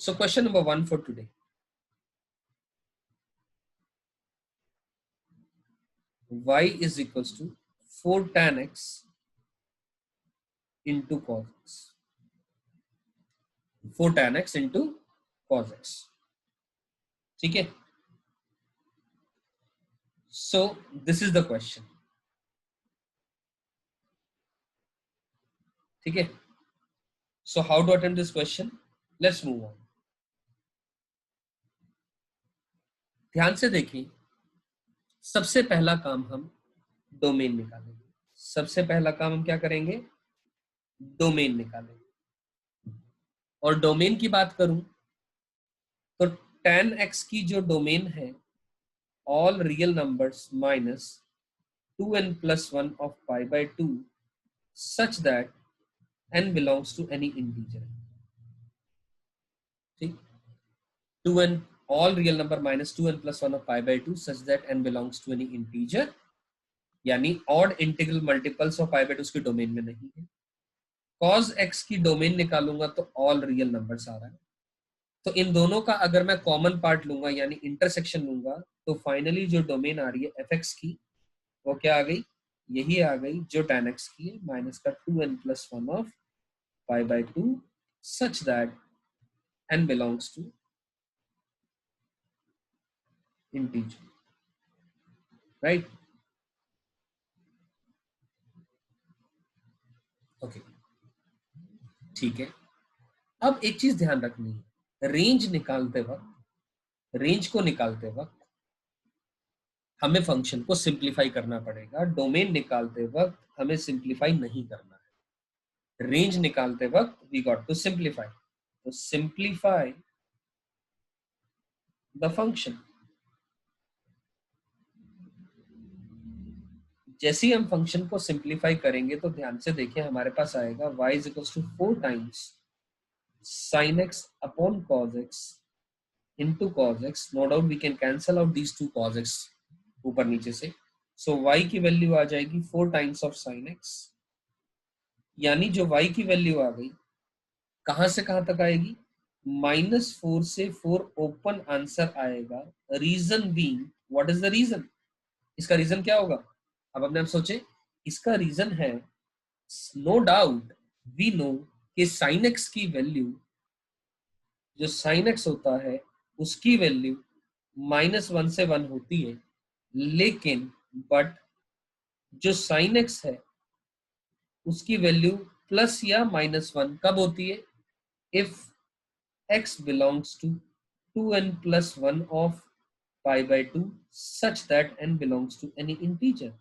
So question number 1 for today. Y is equals to 4 tan x into cos x. 4 tan x into cos x. ठीक है? So this is the question. ठीक है? So how to attempt this question? Let's move on. ध्यान से देखिए, सबसे पहला काम हम डोमेन निकालेंगे। सबसे पहला काम हम क्या करेंगे? डोमेन निकालेंगे। और डोमेन की बात करूं तो tan x की जो डोमेन है, all real numbers minus 2n plus 1 of pi by 2 such that n belongs to any integer. ठीक, 2n all real number minus 2n plus 1 of pi by 2 such that n belongs to any integer, यानी odd integral multiples of pi by 2 की domain में नहीं है। cos x की domain निकालूंगा तो all real numbers आ रहा है, तो इन दोनों का अगर मैं कॉमन पार्ट लूंगा यानी इंटरसेक्शन लूंगा तो फाइनली जो डोमेन आ रही है fx की वो क्या आ गई? यही आ गई जो tan x की है, माइनस का 2n plus 1 of pi by 2 such that n belongs to integer, right? Okay, ठीक है। अब एक चीज ध्यान रखनी है, रेंज निकालते वक्त, रेंज को निकालते वक्त हमें फंक्शन को सिंप्लीफाई करना पड़ेगा। डोमेन निकालते वक्त हमें सिंप्लीफाई नहीं करना है। रेंज निकालते वक्त वी गॉट टू सिंप्लीफाई, तो सिंप्लीफाई द फंक्शन। जैसे ही हम फंक्शन को सिंप्लीफाई करेंगे तो ध्यान से देखिए, हमारे पास आएगा y is equals to 4 times sin x upon cos x into cos x. No doubt we can cancel out these two cos x ऊपर नीचे से, so y की वैल्यू आ जाएगी 4 times of sin x, यानी जो y की value आ गई कहां से कहां तक आएगी? -4 से 4 ओपन आंसर आएगा। Reason being, what is the reason? इसका रीजन क्या होगा? अब अपने आप सोचे, इसका रीजन है, नो डाउट वी नो कि sin x की वैल्यू, जो sin x होता है उसकी वैल्यू -1 से 1 होती है, लेकिन बट जो sin x है उसकी वैल्यू प्लस या -1 कब होती है? If x belongs to 2n plus 1 of pi by 2 such that n belongs to any integer.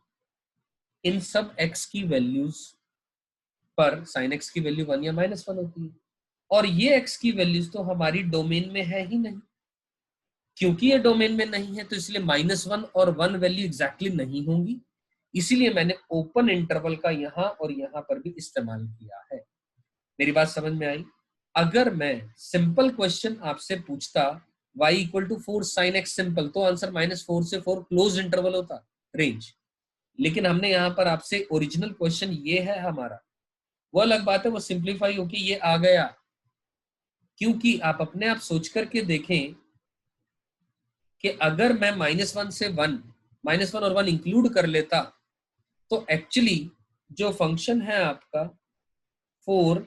इन सब x की वैल्यूज पर sin x की वैल्यू 1 या -1 होती है, और ये x की वैल्यूज तो हमारी डोमेन में है ही नहीं। क्योंकि ये डोमेन में नहीं है तो इसलिए -1 और 1 वैल्यू एग्जैक्टली नहीं होंगी, इसीलिए मैंने ओपन इंटरवल का यहां और यहां पर भी इस्तेमाल किया है। मेरी बात समझ में आई? अगर मैं सिंपल क्वेश्चन आपसे पूछता y equal to 4 sin x simple, तो आंसर -4 से 4 क्लोज इंटरवल होता, रेंज। लेकिन हमने यहाँ पर आपसे ओरिजिनल क्वेश्चन ये है हमारा, वो अलग बात है, वो सिंप्लीफाई होके ये आ गया। क्योंकि आप अपने आप सोच करके देखें कि अगर मैं -1 से 1, -1 और 1 इंक्लूड कर लेता तो एक्चुअली जो फंक्शन है आपका 4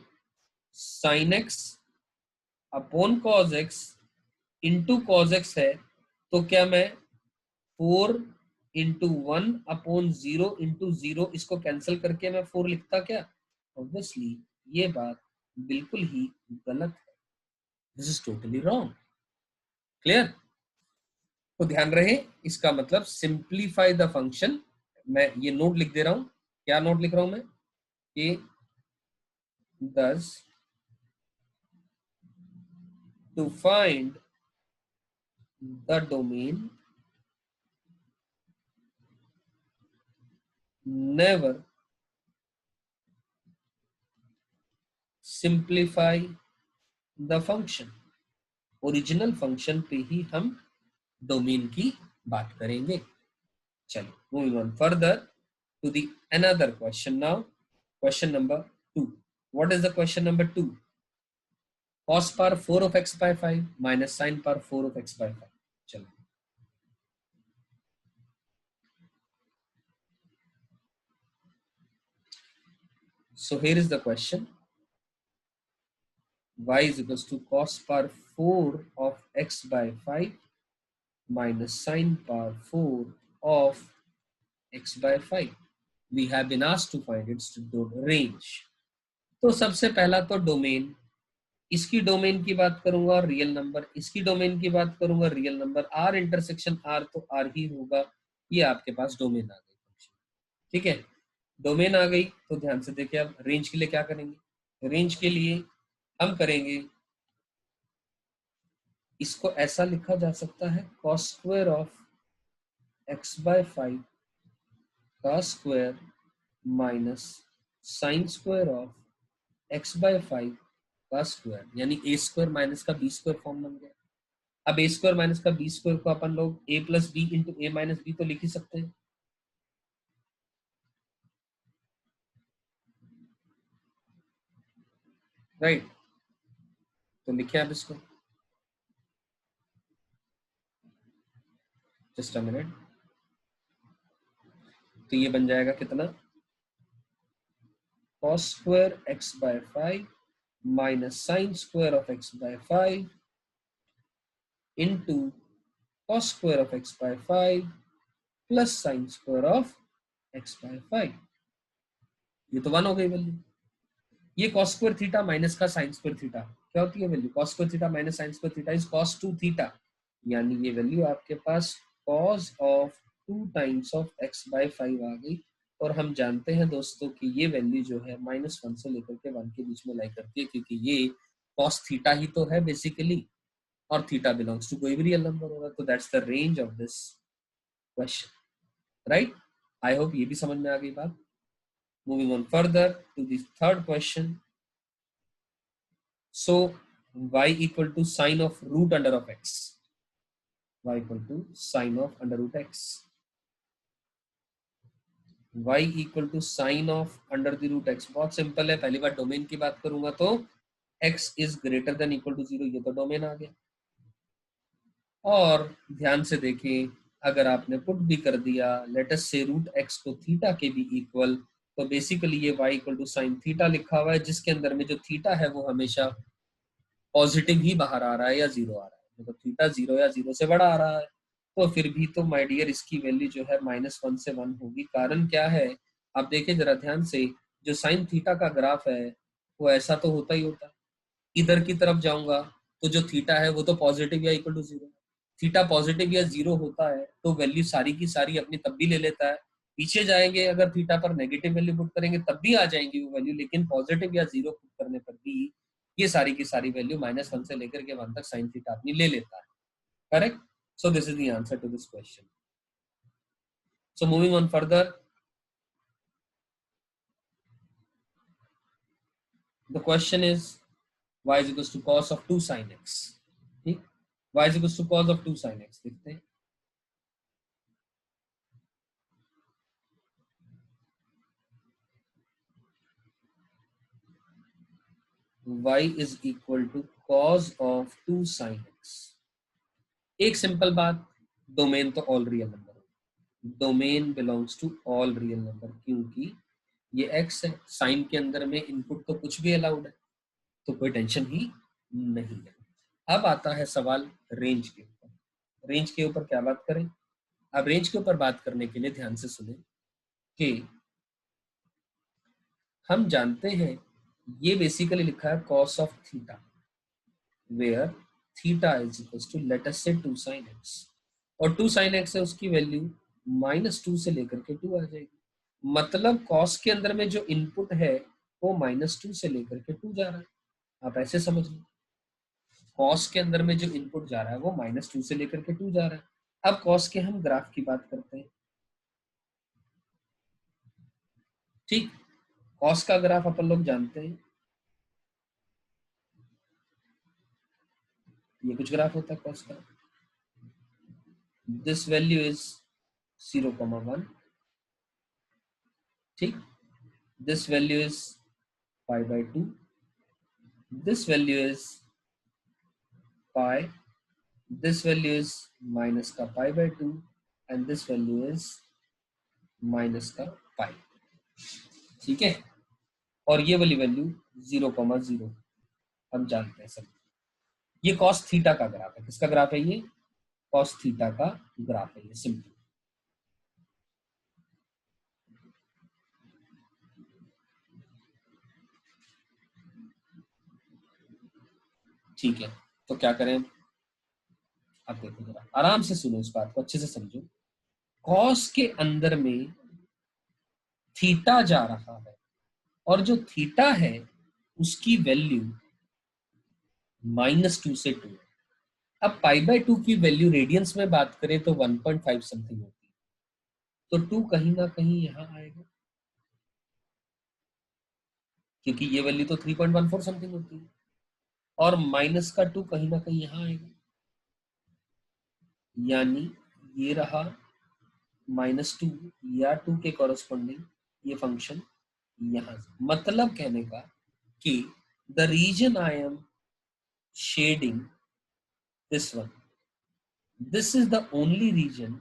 sin x upon cos x into cos x है, तो क्या मैं 4 इंटू 1 अपॉन 0 इंटू 0 इसको कैंसिल करके मैं 4 लिखता क्या? ऑब्वियसली ये बात बिल्कुल ही गलत है। This is totally wrong. Clear? तो ध्यान रहे, इसका मतलब सिंप्लीफाई द फंक्शन। मैं ये नोट लिख दे रहा हूं। क्या नोट लिख रहा हूं मैं? कि thus to find the domain, never simplify the function। Original function पे ही हम डोमेन की बात करेंगे। चलिए, moving on further to the another question now. Question number 2। What is the question number 2? cos power 4 of x by 5 minus sin power 4 of x by 5. चलो, so here is the question. Y is equals to cos power 4 of x by 5 minus sin power 4 of x by 5. We have been asked to find its range. तो सबसे पहला तो domain, इसकी domain की बात करूंगा real number, इसकी domain की बात करूंगा real number, R intersection R तो आर ही होगा. ये आपके पास डोमेन आ गई. ठीक है, डोमेन आ गई तो ध्यान से देखिए. अब रेंज के लिए क्या करेंगे? रेंज के लिए हम करेंगे, इसको ऐसा लिखा जा सकता है cos square of x by 5 का square minus sine square of x by 5 का स्क्वायर, यानी a स्क्वायर माइनस का b स्क्वायर फॉर्म बन गया. अब a स्क्वायर माइनस का b स्क्वायर को अपन लोग a plus B into A minus B तो लिख ही सकते हैं, राइट? तो लिखे आप इसको, जस्ट अ मिनट. तो ये बन जाएगा कितना? cos square x by 5 minus sine square of x by 5 into cos square of x by 5 plus sine square of x by 5. ये तो 1 हो गई वैल्यू. ये cos स्क्वायर थीटा माइनस का साइन स्क्वायर थीटा क्या होती है value? cos square theta minus sine square theta is cos 2 theta, यानी ये वैल्यू आपके पास cos of 2 times of x by 5 आ गई. और हम जानते हैं दोस्तों कि ये वैल्यू जो है -1 से लेकर के 1 के बीच में लाई करती है, क्योंकि ये cos थीटा ही तो है बेसिकली, और थीटा बिलोंग्स टू कोई भी रियल नंबर होगा. तो that's the range of this question, right? I hope ये भी समझ में आ गई बात. Moving on further to the third question. So y equal to sine of root under of x. Y equal to sine of under root x. Y equal to sine of under the root x. बहुत simple है. पहली बार domain की बात करूंगा तो x is greater than equal to 0, ये तो domain आ गया. और ध्यान से देखिए, अगर आपने पुट भी कर दिया लेट अस से रूट x को थीटा के भी इक्वल, तो बेसिकली ये y equal to sine theta लिखा हुआ है, जिसके अंदर में जो थीटा है वो हमेशा पॉजिटिव ही बाहर आ रहा है या जीरो आ रहा है. मतलब थीटा 0 या 0 से बड़ा आ रहा है, तो फिर भी तो माय डियर इसकी वैल्यू जो है -1 से 1 होगी. कारण क्या है? आप देखिए जरा ध्यान से, जो साइन थीटा का ग्राफ है वो ऐसा तो होता ही होता है. इधर की तरफ जाऊंगा तो जो थीटा है वो तो पॉजिटिव या इक्वल टू 0. थीटा पॉजिटिव या 0 होता है तो वैल्यू सारी की सारी अपनी तब भी ले लेता है. पीछे जाएंगे अगर थीटा पर नेगेटिव वैल्यू पुट करेंगे तब भी आ जाएंगी वो वैल्यू, लेकिन पॉजिटिव या 0 पुट करने पर भी ये सारी की सारी वैल्यू -1 से लेकर के 1 तक साइन थीटा अपनी ले लेता है. Correct? So this is the answer to this question. So moving on further, the question is y is equals to cos of 2 sin x. ठीक, y is equals to cos of 2 sin x देखते हैं. y is equal to cos of 2 sin x. एक simple बात, domain तो all real number है, domain belongs to all real number, क्योंकि ये x है, साइन के अंदर में इनपुट तो कुछ भी अलाउड है, तो कोई टेंशन ही नहीं है. अब आता है सवाल रेंज के ऊपर. रेंज के ऊपर क्या बात करें? अब रेंज के ऊपर बात करने के लिए ध्यान से सुने कि हम जानते हैं ये बेसिकली लिखा है cos of theta, where theta is equal to let us say 2 sin x, और 2 sin x है उसकी वैल्यू -2 से लेकर के 2 आ जाएगी. मतलब cos के अंदर में जो इनपुट है वो -2 से लेकर के 2 जा रहा है. आप ऐसे समझ लो, cos के अंदर में जो इनपुट जा रहा है वो -2 से लेकर के 2 जा रहा है. अब cos के हम ग्राफ की बात करते हैं. ठीक, cos का ग्राफ अपन लोग जानते हैं, ये कुछ ग्राफ होता है cos का. This value is 0,1. ठीक, this value is 5/2. This value is pi, this value is minus का pi by 2 and this value is minus का पाई। ठीक है, और ये वाली वैल्यू 0,0 हम जानते हैं सब। ये कॉस थीटा का ग्राफ है। किसका ग्राफ है ये? कॉस थीटा का ग्राफ है ये, सिंपल। ठीक है, तो क्या करें अब देखो, जरा आराम से सुनो, इस बात को अच्छे से समझो। कॉस के अंदर में थीटा जा रहा है और जो थीटा है उसकी वैल्यू -2 से 2। अब पाई बाय 2 की वैल्यू रेडियंस में बात करें तो 1.5 समथिंग होती है, तो 2 कहीं ना कहीं यहां आएगा, क्योंकि ये वैल्यू तो 3.14 समथिंग होती है, और माइनस का 2 कहीं ना कहीं यहां आएगा, यानी ये रहा -2 या 2 के कॉरस्पॉन्डिंग ये फंक्शन यहां से। मतलब कहने का कि the reason I am shading this one, this is the only reason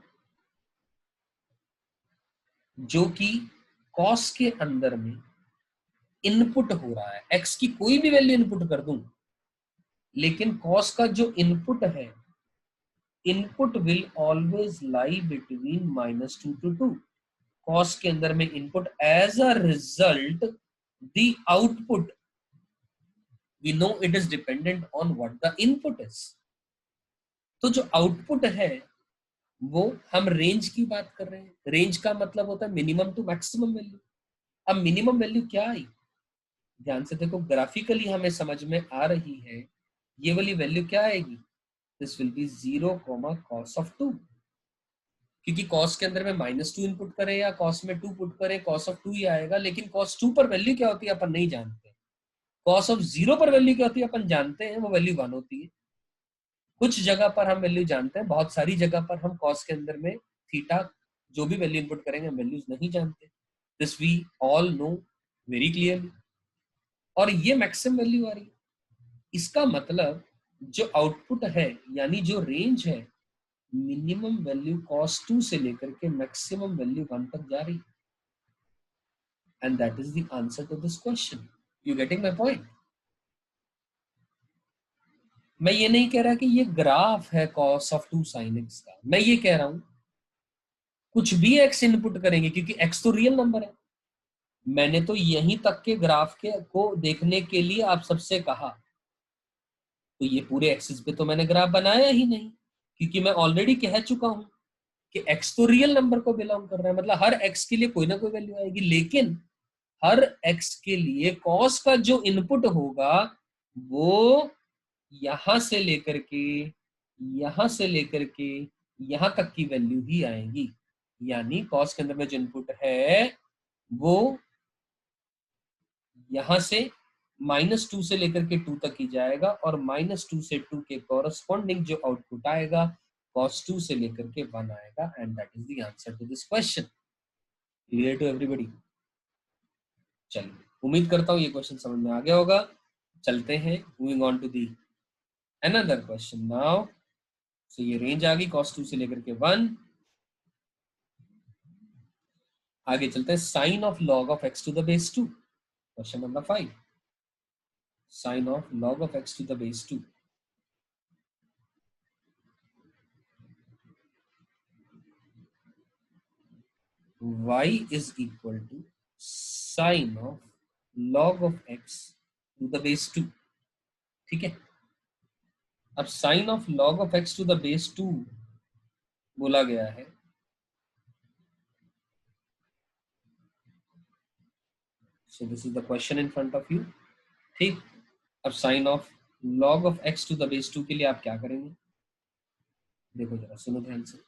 जो कि कॉस के अंदर में इनपुट हो रहा है। एक्स की कोई भी वैल्यू इनपुट कर दूं, लेकिन कॉस का जो इनपुट है, input will always lie between -2 to 2। Cos के अंदर में input, as a result the output, we know it is dependent on what the input is. तो जो आउटपुट है वो, हम रेंज की बात कर रहे हैं। रेंज का मतलब होता है मिनिमम टू मैक्सिमम वैल्यू। अब मिनिमम वैल्यू क्या आई, ध्यान से देखो, ग्राफिकली हमें समझ में आ रही है। ये वाली वैल्यू क्या आएगी? This will be 0, cos of 2, क्योंकि cos के अंदर में -2 इनपुट करें या cos में 2 पुट करें, cos ऑफ 2 ही आएगा। लेकिन cos 2 पर वैल्यू क्या होती है अपन नहीं जानते। cos ऑफ 0 पर वैल्यू क्या होती है अपन जानते हैं, वो वैल्यू 1 होती है। कुछ जगह पर हम वैल्यू जानते हैं, बहुत सारी जगह पर हम cos के अंदर में थीटा जो भी वैल्यू इनपुट करेंगे हम वैल्यूज नहीं जानते। This we all know very clearly. और ये मैक्सिमम वैल्यू आ रही है, इसका मतलब जो आउटपुट है, यानी जो रेंज है, मिनिमम वैल्यू cos 2 से लेकर के मैक्सिमम वैल्यू 1 तक जा रही है। And that is the answer to this question. You getting my point? मैं ये नहीं कह रहा कि ये ग्राफ है cos ऑफ 2 sin x का, मैं ये कह रहा हूं कुछ भी x इनपुट करेंगे, क्योंकि x तो रियल नंबर है। मैंने तो यहीं तक के ग्राफ के को देखने के लिए आप सबसे कहा, तो ये पूरे एक्सिस पे तो मैंने ग्राफ बनाया ही नहीं, क्योंकि मैं ऑलरेडी कह चुका हूं कि x तो रियल नंबर को बिलोंग कर रहा है। मतलब हर x के लिए कोई ना कोई वैल्यू आएगी, लेकिन हर x के लिए cos का जो इनपुट होगा वो यहां से लेकर के यहां से लेकर के यहां तक की वैल्यू ही आएगी। यानी cos के अंदर में जो इनपुट है वो यहां से -2 से लेकर के 2 तक ही जाएगा, और -2 से 2 के कॉरस्पॉन्डिंग जो आउटपुट आएगा cos 2 से लेकर के 1 आएगा। And that is the answer to this question. Clear to everybody? चलिए, उम्मीद करता हूँ ये क्वेश्चन समझ में आ गया होगा। चलते हैं, moving on to the another question now. So ये रेंज आ गई cos 2 से लेकर के 1। आगे चलते हैं, sine of log of x to the base 2। Question number 5, sine of log of x to the base 2। y is equal to sine of log of x to the base 2। ठीक है, अब sine of log of x to the base 2 बोला गया है। So this is the question in front of you. ठीक, अब sine of log of x to the base 2 के लिए आप क्या करेंगे? देखो जरा, सुनो ध्यान से।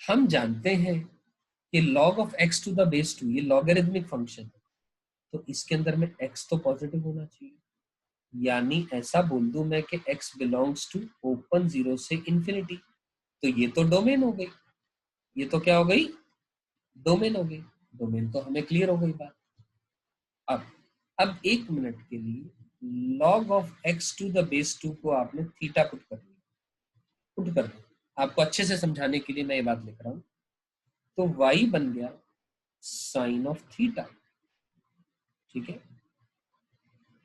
हम जानते हैं कि log of x to the base 2 ये लॉगरिथमिक फंक्शन है, तो इसके अंदर में x तो पॉजिटिव होना चाहिए। यानी ऐसा बोल दूं मैं कि x बिलोंग्स टू ओपन 0 से इंफिनिटी, तो ये तो डोमेन हो गई। ये तो क्या हो गई? डोमेन हो गई। डोमेन तो हमें क्लियर हो गई बात। अब अब 1 मिनट के लिए log of x to the base 2 को आपने थीटा पुट कर दिया। आपको अच्छे से समझाने के लिए मैं ये बात लिख रहा हूं। तो y बन गया साइन ऑफ थीटा। ठीक है,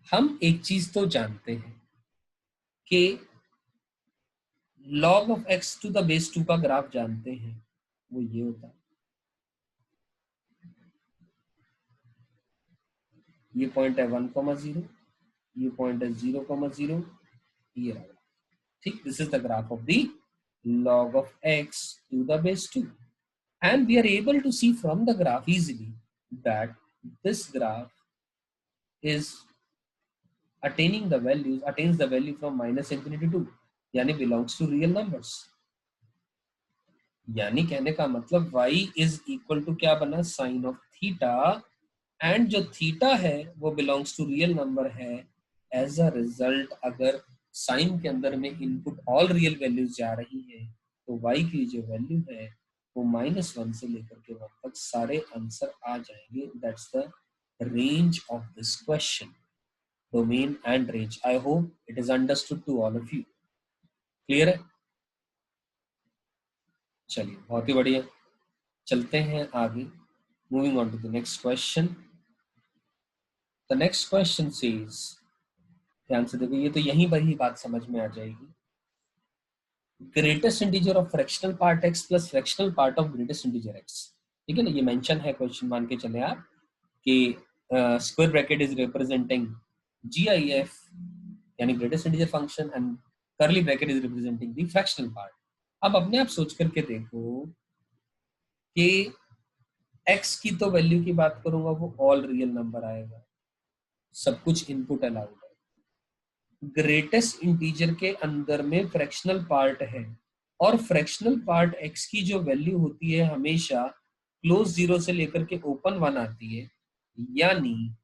हम एक चीज तो जानते हैं कि log of x to the base 2 का ग्राफ जानते हैं, वो ये होता है, ये पॉइंट है 1,0, ये पॉइंट है 0,0, ये रहा। ठीक, this is the graph of the log of x to the base 2, and we are able to see from the graph easily that this graph is attains the value from minus infinity to, यानी belongs to real numbers। यानी कहने का मतलब y is equal to क्या बना, sign of theta, and जो theta है वो बिलोंग्स टू रियल नंबर है। एज अ रिजल्ट अगर साइन के अंदर में इनपुट ऑल रियल वैल्यूज जा रही है तो y की जो वैल्यू है वो -1 से लेकर के 1 तक सारे आंसर आ जाएंगे। That's the range of this question, domain and range. I hope it is understood to all of you. Clear है? चलिए, बहुत ही बढ़िया, चलते हैं आगे। Moving on to the next question. The next question says, ध्यान से देखो, ये तो यहीं पर ही बात समझ में आ जाएगी। Greatest integer of fractional part x plus fractional part of greatest integer x। ठीक है ना, ये मेंशन है क्वेश्चन, मान के चले आप कि square bracket is representing GIF यानी greatest integer function, and curly bracket is representing the fractional part. अब अपने आप सोच करके देखो कि x की तो वैल्यू की बात करूंगा वो ऑल रियल नंबर आएगा, सब कुछ इनपुट अलाउड है। ग्रेटेस्ट इंटीजर के अंदर में फ्रैक्शनल पार्ट है, और फ्रैक्शनल पार्ट x की जो वैल्यू होती है हमेशा क्लोज 0 से लेकर के ओपन 1 आती है। यानी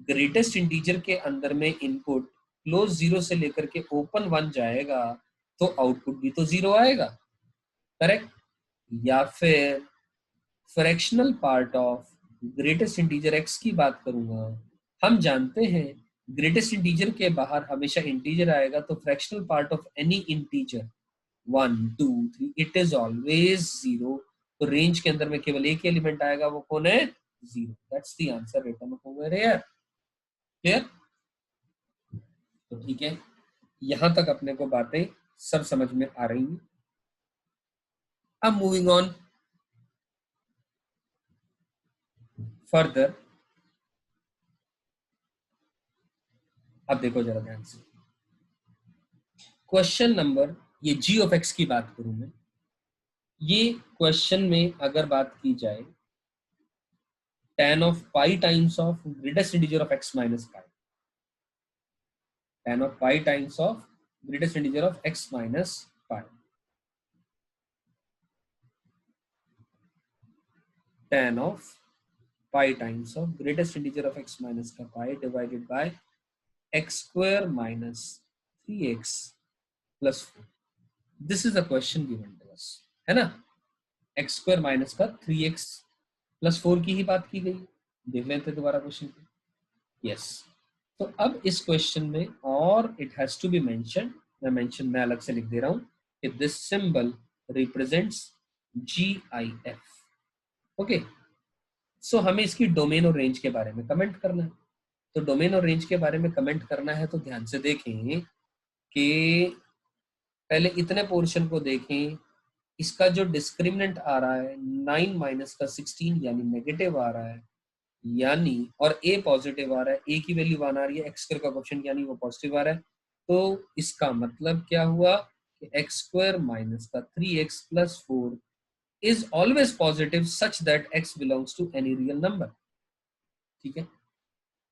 ग्रेटेस्ट इंटीजर के अंदर में इनपुट क्लोज 0 से लेकर के ओपन 1 जाएगा तो आउटपुट भी तो 0 आएगा, करेक्ट? या फिर fractional part of greatest integer x की बात करूंगा, हम जानते हैं ग्रेटेस्ट इंटीजर के बाहर हमेशा इंटीजर आएगा, तो fractional part of any integer 1 2 3 it is always 0। तो रेंज के अंदर में केवल एक एलिमेंट आएगा, वो कौन है? 0। That's the answer written over here. Clear? तो ठीक है, यहां तक अपने को बातें सब समझ में आ रही हैं। अब मूविंग ऑन फर्दर, अब देखो जरा ध्यान से क्वेश्चन नंबर, ये g ऑफ x की बात करूं मैं, ये क्वेश्चन में अगर बात की जाए tan of pi times of greatest integer of x minus pi, tan of pi times of greatest integer of x minus pi, tan of pi times of greatest integer of x minus का pi divided by x square minus 3x plus 4। This is a question given to us, है ना? x square minus का 3x plus 4 की ही बात की गई। देख लेते दोबारा क्वेश्चन को। यस, तो अब इस क्वेश्चन में, और it has to be mention, मैं अलग से लिख दे रहा हूं कि this symbol represents GIF। Okay, so हमें इसकी डोमेन और रेंज के बारे में कमेंट करना है। तो डोमेन और रेंज के बारे में कमेंट करना है तो ध्यान से देखें कि पहले इतने पोर्शन को देखें। इसका जो डिस्क्रिमिनेंट आ रहा है 9 माइनस का 16 यानी नेगेटिव आ रहा है, यानी और a पॉजिटिव आ रहा है, a की वैल्यू 1 आ रही है, एक्स स्क्वायर का कोएफिशिएंट यानी वो पॉजिटिव आ रहा है। तो इसका मतलब क्या हुआ कि एक्स स्क्वायर माइनस का 3x plus 4 is always positive such that x belongs to any real number। ठीक है,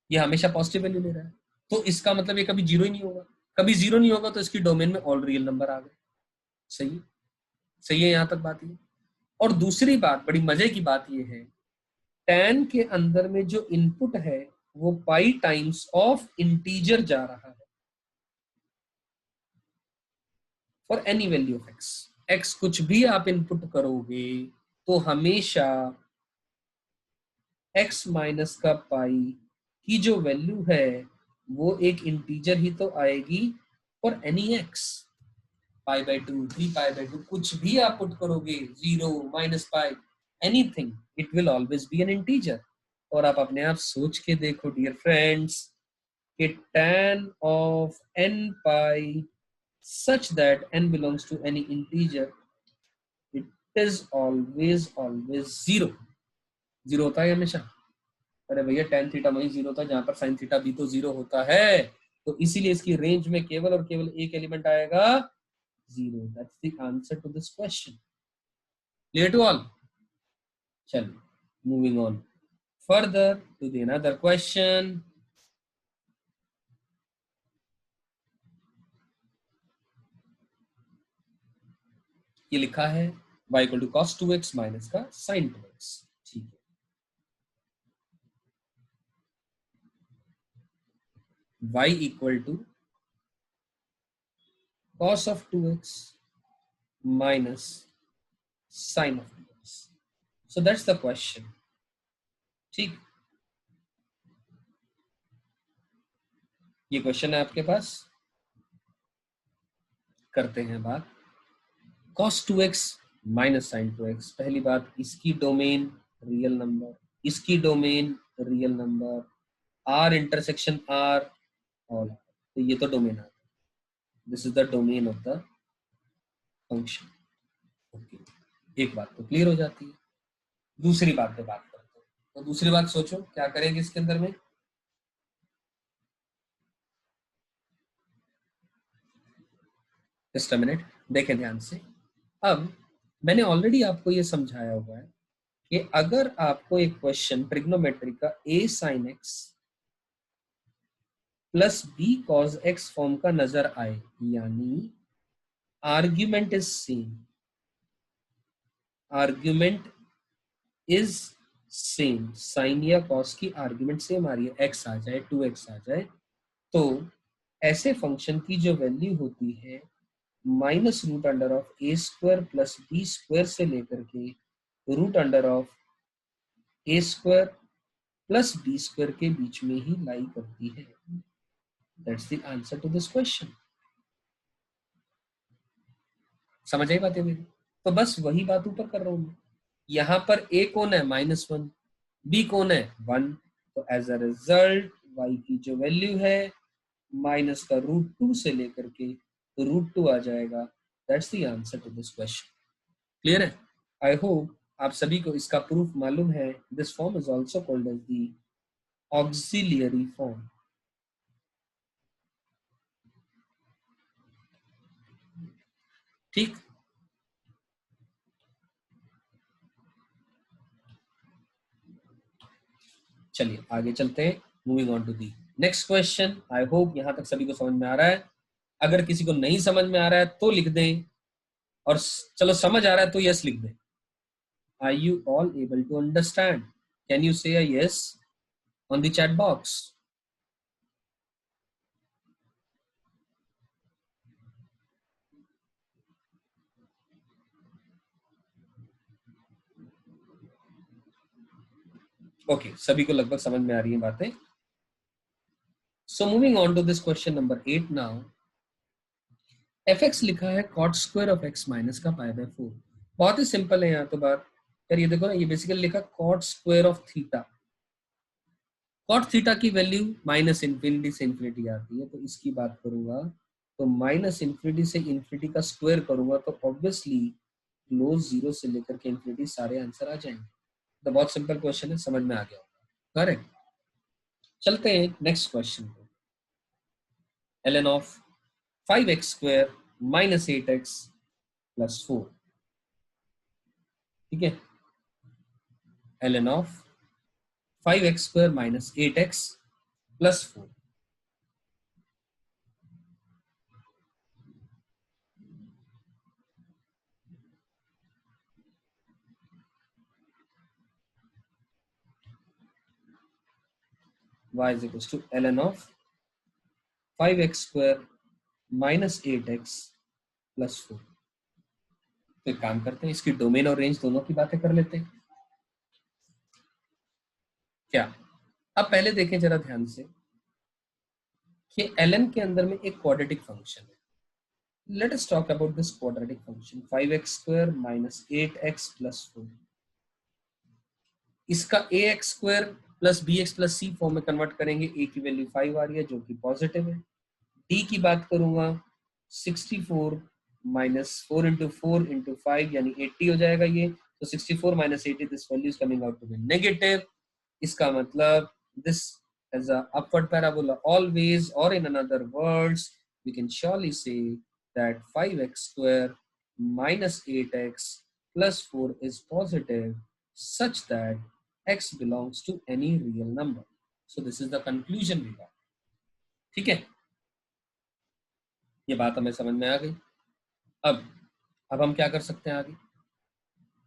ये हमेशा पॉजिटिव वैल्यू ले रहा है, तो इसका मतलब ये कभी जीरो ही नहीं होगा। कभी जीरो नहीं होगा तो इसकी डोमेन में ऑल रियल नंबर आ गए। सही, सही है, यहां तक बात ये। और दूसरी बात, बड़ी मजे की बात ये है, tan के अंदर में जो इनपुट है वो पाई टाइम्स ऑफ इंटीजर जा रहा है for any value of x। x कुछ भी आप इनपुट करोगे तो हमेशा x माइनस का पाई की जो वैल्यू है वो एक इंटीजर ही तो आएगी for any x. Pi by two, 3 pi by 2, कुछ भी आप पुट करोगे, 0 -pi, anything, it will always be an integer. और आप अपने आप सोच के देखो डियर फ्रेंड्स कि tan of n pi such that n belongs to any integer, it is always 0। 0 होता है हमेशा। अरे भैया tan थीटा वही 0 होता है जहां पर sin थीटा भी तो 0 होता है। तो इसीलिए इसकी रेंज में केवल और केवल एक एलिमेंट आएगा 0। That's the answer to this question. Clear to all? चलिए moving on further to the another question. ये लिखा है y equal to cos 2x minus का sin 2x। ठीक है, y equal to cos of 2x minus sin of 2x। so that's the question। ठीक, ये question है आपके पास। करते हैं बात cos 2x minus sin 2x। पहली बात, इसकी डोमेन रियल नंबर, इसकी domain real number, r intersection r all, तो ये तो डोमेन है। This is the domain of the function. Okay, एक बात तो क्लियर हो जाती है। दूसरी बात पे बात करते हैं। तो दूसरी बात सोचो क्या करेंगे इसके अंदर में। जस्ट अ मिनट, देखें ध्यान से। अब मैंने ऑलरेडी आपको ये समझाया हुआ है कि अगर आपको एक क्वेश्चन ट्रिग्नोमेट्री का a sin x प्लस b cos x फॉर्म का नजर आए, यानी argument is same, argument is same, sine या कॉस की आर्ग्यूमेंट सेम आ रही है, x आ जाए 2x आ जाए, तो ऐसे फंक्शन की जो वैल्यू होती है minus root under of A square plus B square से लेकर के root under of A square plus B square के बीच में ही लाई करती है। That's the answer to this question. समझ आई बातें मेरी? तो बस वही बात ऊपर कर रहा हूं मैं। यहां पर ए कौन है -1, बी कौन है 1, तो एज अ रिजल्ट y की जो वैल्यू है माइनस का √2 से लेकर के √2 आ जाएगा। That's the answer to this question. Clear है? आई होप आप सभी को इसका प्रूफ मालूम है। This form is also called as the auxiliary form. ठीक, चलिए आगे चलते हैं। Moving on to the next question. I hope यहां तक सभी को समझ में आ रहा है। अगर किसी को नहीं समझ में आ रहा है तो लिख दें, और चलो समझ आ रहा है तो यस लिख दें। Are you all able to understand? Can you say a yes on the chat box? Okay, सभी को लगभग समझ में आ रही है बातें। So moving on to this question number 8 now. fx लिखा है cot square of x minus का π/4। बहुत ही सिंपल है यहाँ तो बात। यार ये देखो ना, ये बेसिकली लिखा cot square of theta. cot theta की वैल्यू माइनस इन्फिनिटी से इन्फिनिटी आती है, तो इसकी बात करूंगा तो माइनस इन्फिनिटी से इन्फिनिटी का स्क्वायर करूंगा तो ऑब्वियसली क्लोज 0 से लेकर के इन्फिनिटी सारे आंसर आ जाएंगे। तो बहुत सिंपल क्वेश्चन है, समझ में आ गया होगा। करेक्ट। चलते हैं नेक्स्ट क्वेश्चन पे। ln of 5x square minus 8x plus 4। ठीक है, ln of 5x square minus 8x plus 4। y is equals to ln of 5x square minus 8x plus 4। तो एक काम करते हैं, इसकी डोमेन और रेंज दोनों की बातें कर लेते हैं। क्या? अब पहले देखें जरा ध्यान से। ये ln के अंदर में एक क्वाड्रेटिक फंक्शन है. Let us talk about this quadratic function 5x square minus 8x plus 4. इसका ax square plus bx plus c form में कन्वर्ट करेंगे. a की वैल्यू 5 आ रही है जो कि पॉजिटिव है. d की बात करूंगा 64 minus 4 into 4 into 5 यानी 80 हो जाएगा ये. तो 64 minus 80 this value is coming out to be negative. इसका मतलब this as a upward parabola always, or in another words we can surely say that 5x square minus 8x plus 4 is positive such that x belongs to any real number. So this is the conclusion we got. ठीक है, ये बात हमें समझ में आ गई. अब हम क्या कर सकते हैं आगे.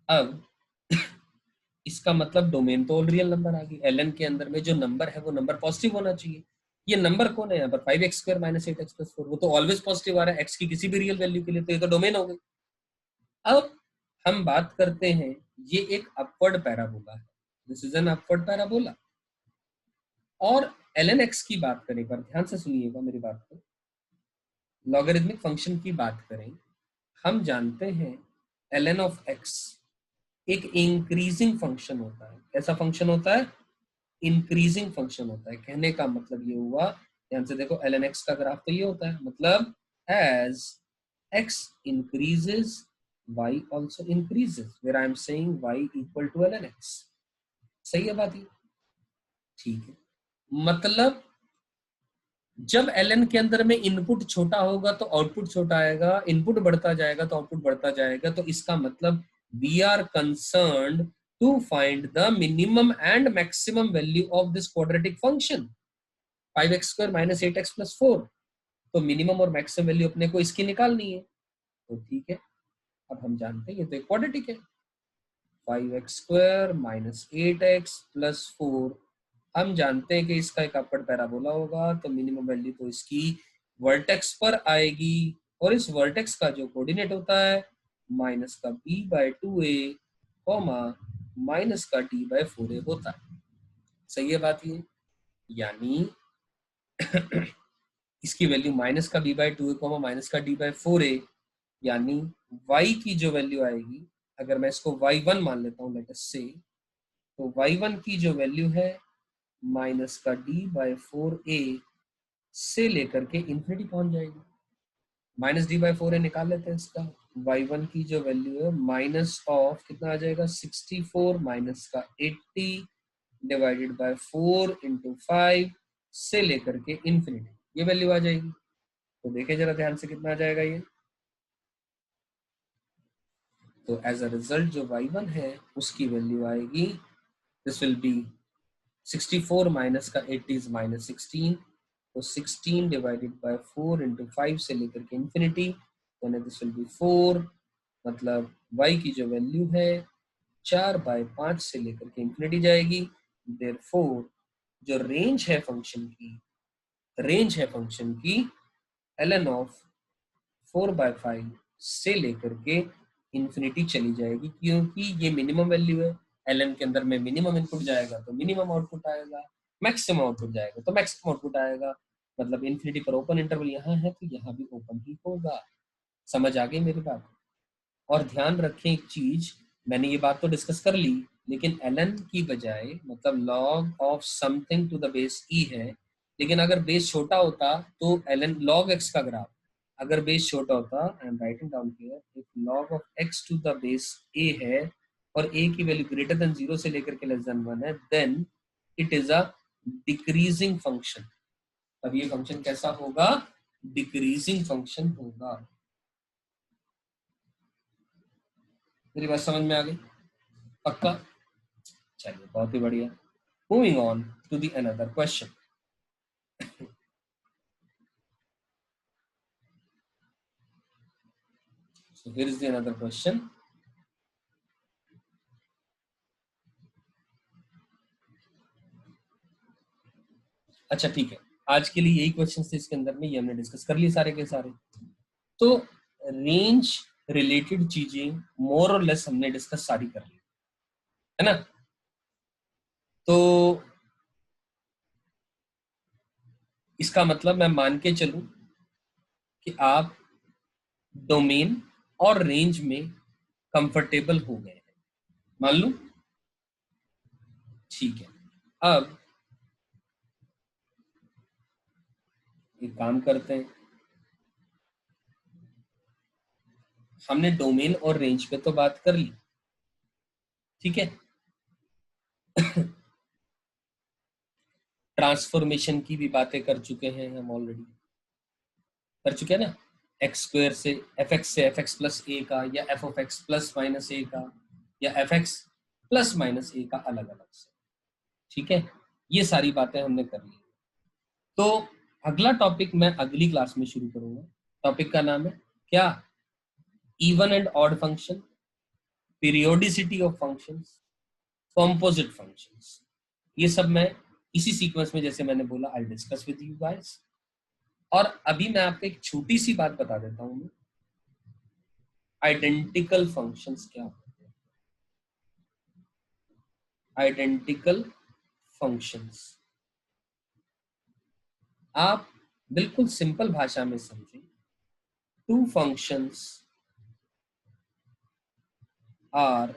अब इसका मतलब डोमेन तो ऑल रियल नंबर आ गई. ln के अंदर में जो नंबर है वो नंबर पॉजिटिव होना चाहिए. ये नंबर कौन है यहाँ पर 5x square minus 8x plus 4, वो तो ऑलवेज पॉजिटिव आ रहा है x की किसी भी रियल वैल्यू के लिए. तो ये तो डोमेन हो गई. अब हम बात करते हैं, ये एक अपवर्ड पैराबोला है. This is an upward parabola. और ln x की बात करें, पर ध्यान से सुनिएगा मेरी बात को. लॉगरिथमिक फंक्शन की बात करें, हम जानते हैं ln ऑफ x एक इंक्रीजिंग फंक्शन होता है. कैसा फंक्शन होता है? इंक्रीजिंग फंक्शन होता है. कहने का मतलब ये हुआ, ध्यान से देखो, ln x का ग्राफ तो ये होता है, मतलब as x increases y also increases, where I am saying y equal to ln x. सही है बात ये? ठीक है, मतलब जब ln के अंदर में इनपुट छोटा होगा तो आउटपुट छोटा आएगा, इनपुट बढ़ता जाएगा तो आउटपुट बढ़ता जाएगा. तो इसका मतलब we are concerned to find the minimum and maximum value of this quadratic function 5x square minus 8x plus 4. तो मिनिमम और मैक्सिमम वैल्यू अपने को इसकी निकालनी है. तो ठीक है, अब हम जानते हैं ये तो एक क्वाड्रेटिक है. 5x square minus 8x plus 4, हम जानते हैं कि इसका एक अपवर्ड पैराबोला होगा. तो मिनिमम वैल्यू तो इसकी वर्टेक्स पर आएगी, और इस वर्टेक्स का जो कोऑर्डिनेट होता है माइनस का b/2a कॉमा माइनस का d/4a होता है. सही है बात ये? यानी इसकी वैल्यू माइनस का b/2a कॉमा माइनस का d/4a, यानी y की जो वैल्यू आएगी, अगर मैं इसको y1 मान लेता हूं लेट अस से, तो y1 की जो वैल्यू है माइनस का d/4a से लेकर के इंफिनिटी पहुंच जाएगी. माइनस d/4a निकाल लेते हैं इसका. y1 की जो वैल्यू है माइनस ऑफ कितना आ जाएगा 64 माइनस का 80 डिवाइडेड बाय 4 इंटू 5 से लेकर के इंफिनिटी, ये वैल्यू आ जाएगी. तो देखें जरा ध्यान से कितना आ जाएगा ये. तो एज अ रिजल्ट जो y1 है उसकी वैल्यू आएगी, दिस विल बी 64 माइनस का 80 इज माइनस 16. तो 16 डिवाइडेड बाय 4 इंटू 5 से लेकर के इंफिनिटी, यानी दिस विल बी 4. मतलब y की जो वैल्यू है 4/5 से लेकर के इंफिनिटी जाएगी. देयरफॉर जो रेंज है फंक्शन की ln ऑफ 4/5 से लेकर के इंफिनिटी चली जाएगी, क्योंकि ये मिनिमम वैल्यू है. ln के अंदर में मिनिमम इनपुट जाएगा तो मिनिमम आउटपुट आएगा, मैक्सिमम आउटपुट जाएगा तो मैक्सिमम आउटपुट आएगा. मतलब इंफिनिटी पर ओपन इंटरवल यहाँ है तो यहाँ भी ओपन ही होगा. समझ आ गई मेरी बात? और ध्यान रखें एक चीज, मैंने ये बात तो डिस्कस कर ली, लेकिन ln की बजाय मतलब log of something to the base e है, लेकिन अगर बेस छोटा होता तो ln log x का ग्राफ, अगर बेस छोटा होता, I am writing down here, if log of x to the base a है और a की वैल्यू ग्रेटर देन 0 से लेकर के लेस देन 1 है, then it is a decreasing function. अब ये फंक्शन कैसा होगा? डिक्रीजिंग फंक्शन होगा. मेरी बात समझ में आ गई? पक्का? चलिए, बहुत ही बढ़िया. Moving on to the another question. So here is the another question. अच्छा ठीक है, आज के लिए यही क्वेश्चन थे इसके अंदर में, ये हमने डिस्कस कर लिए सारे के सारे. तो रेंज रिलेटेड चीजें मोर और लेस हमने डिस्कस सारी कर ली है ना. तो इसका मतलब मैं मान के चलूं कि आप डोमेन और रेंज में कंफर्टेबल हो गए हैं, मान लूं, ठीक है। अब एक काम करते हैं, हमने डोमेन और रेंज पे तो बात कर ली, ठीक है। ट्रांसफॉर्मेशन की भी बातें कर चुके हैं हम, ऑलरेडी कर चुके हैं ना, एक्स स्क्वायर से एफ एक्स प्लस ए का, या F of x plus minus A का, या F x plus minus A का, अलग अलग से, ठीक है। ये सारी बातें हमने कर ली। तो अगला टॉपिक मैं अगली क्लास में शुरू करूंगा। टॉपिक का नाम है क्या, even and odd function, periodicity of functions, composite functions. ये सब मैं इसी सीक्वेंस में, जैसे मैंने बोला, I discuss with you guys. और अभी मैं आपको एक छोटी सी बात बता देता हूं, आइडेंटिकल फंक्शंस क्या होते हैं। आइडेंटिकल फंक्शंस आप बिल्कुल सिंपल भाषा में समझें, two functions are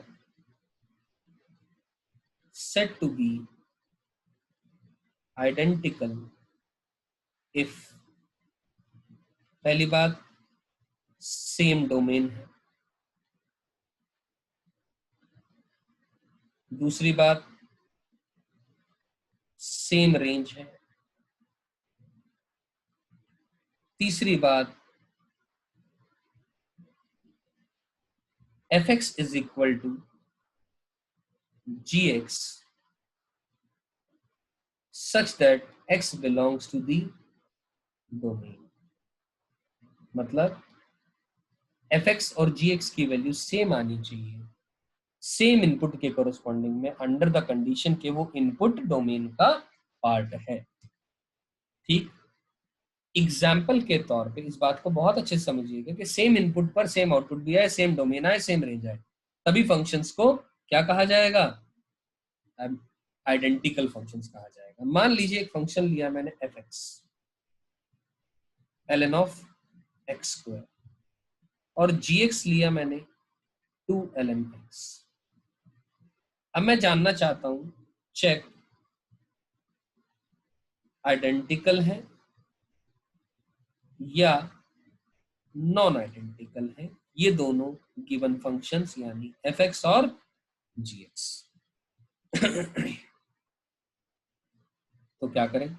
said to be identical if, पहली बात, सेम डोमेन है, दूसरी बात सेम रेंज है, तीसरी बात F X is equal to G X such that X belongs to the domain. मतलब एफ एक्स और जी एक्स की वैल्यू सेम आनी चाहिए, सेम इनपुट के कोरस्पॉन्डिंग में, अंडर द कंडीशन के वो इनपुट डोमेन का पार्ट है, ठीक। एग्जाम्पल के तौर पे इस बात को बहुत अच्छे से समझिएगा कि सेम इनपुट पर सेम आउटपुट भी आए, सेम डोमेन आए, सेम रेंज आए, तभी फंक्शंस को क्या कहा जाएगा, आइडेंटिकल फंक्शंस कहा जाएगा। मान लीजिए एक फंक्शन लिया मैंने F X, L N of X square, और जी एक्स लिया मैंने 2 ln x। अब मैं जानना चाहता हूं, चेक आइडेंटिकल है या नॉन आइडेंटिकल है ये दोनों गिवन फंक्शंस, यानी एफ एक्स और जी एक्स। तो क्या करें,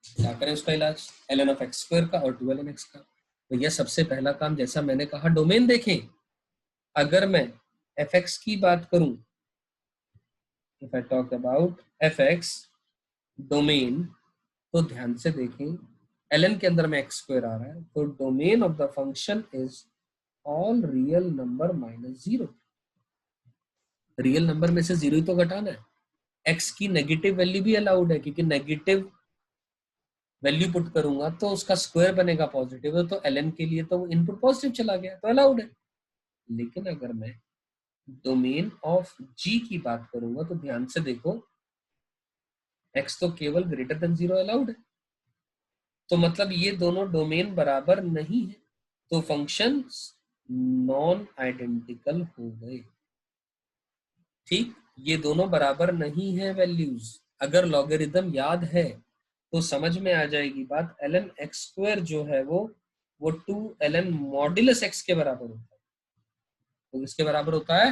क्या करें उसका इलाज, ln ऑफ एक्स स्क्वायर का और 2 ln x का। तो यह सबसे पहला काम, जैसा मैंने कहा, डोमेन देखें। अगर मैं एफ एक्स की बात करूं, if I talk about F x domain, तो ध्यान से देखें, ln के अंदर में एक्स स्क्वायर आ रहा है, तो domain of the function is all real number minus zero. Real number में से जीरो ही तो घटाना है। एक्स की नेगेटिव वैल्यू भी अलाउड है, क्योंकि नेगेटिव वैल्यू पुट करूंगा तो उसका स्क्वायर बनेगा पॉजिटिव, है तो ln के लिए तो इनपुट पॉजिटिव चला गया, तो अलाउड है। लेकिन अगर मैं डोमेन ऑफ जी की बात करूंगा तो ध्यान से देखो, एक्स तो केवल ग्रेटर देन जीरो अलाउड है, तो मतलब ये दोनों डोमेन बराबर नहीं है, तो फंक्शन नॉन आइडेंटिकल हो गए, ठीक। ये दोनों बराबर नहीं है वैल्यूज। अगर लॉगरिथम याद है तो समझ में आ जाएगी बात, ln एक्स स्क्वायर जो है वो 2 ln मॉड्यूलस एक्स के बराबर होता है। तो किसके बराबर होता है,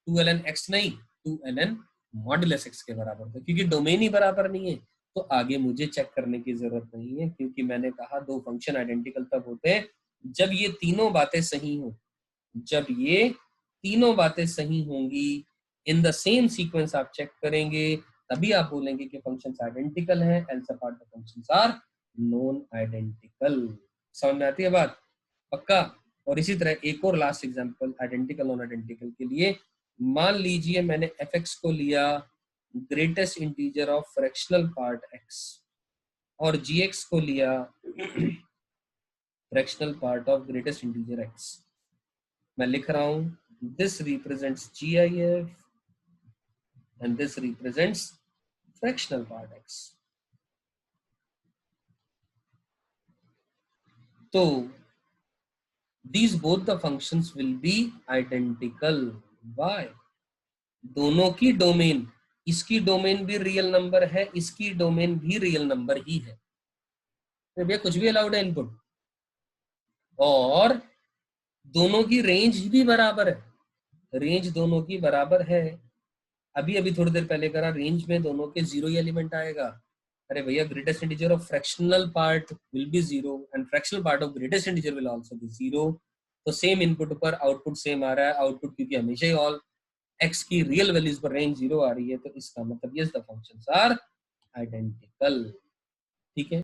2 ln x नहीं, 2 ln मॉड्यूलस एक्स के बराबर होता है, क्योंकि डोमेन ही बराबर नहीं है। तो आगे मुझे चेक करने की जरूरत नहीं है, क्योंकि मैंने कहा दो फंक्शन आइडेंटिकल तब होते हैं जब ये तीनों बातें सही हो। जब ये तीनों बातें सही होंगी, इन द सेम सीक्वेंस आप चेक करेंगे, तभी आप बोलेंगे कि फंक्शंस आइडेंटिकल हैं, else apart the functions are non identical. समझ में आती है बात, पक्का। और इसी तरह एक और last example identical non identical के लिए, मान लीजिए मैंने एफ एक्स को लिया greatest integer of fractional part x, और जी एक्स को लिया fractional part of greatest integer x. मैं लिख रहा हूं, this represents GIF and this represents fractional part x। तो these both the functions will be identical। why? दोनों की डोमेन, इसकी डोमेन भी रियल नंबर है, इसकी डोमेन भी रियल नंबर ही है, तो भैया कुछ भी अलाउड है इनपुट, और दोनों की रेंज भी बराबर है, रेंज दोनों की बराबर है। अभी अभी थोड़ी देर पहले करा, रेंज में दोनों के जीरो ही एलिमेंट आएगा। अरे भैया greatest integer of fractional part will be zero and fractional part of greatest integer will also be zero. तो सेम इनपुट पर आउटपुट सेम आ रहा है, आउटपुट क्योंकि हमेशा ही ऑल x की रियल वैल्यूज पर रेंज जीरो आ रही है, तो इसका मतलब yes the functions are identical. ठीक है।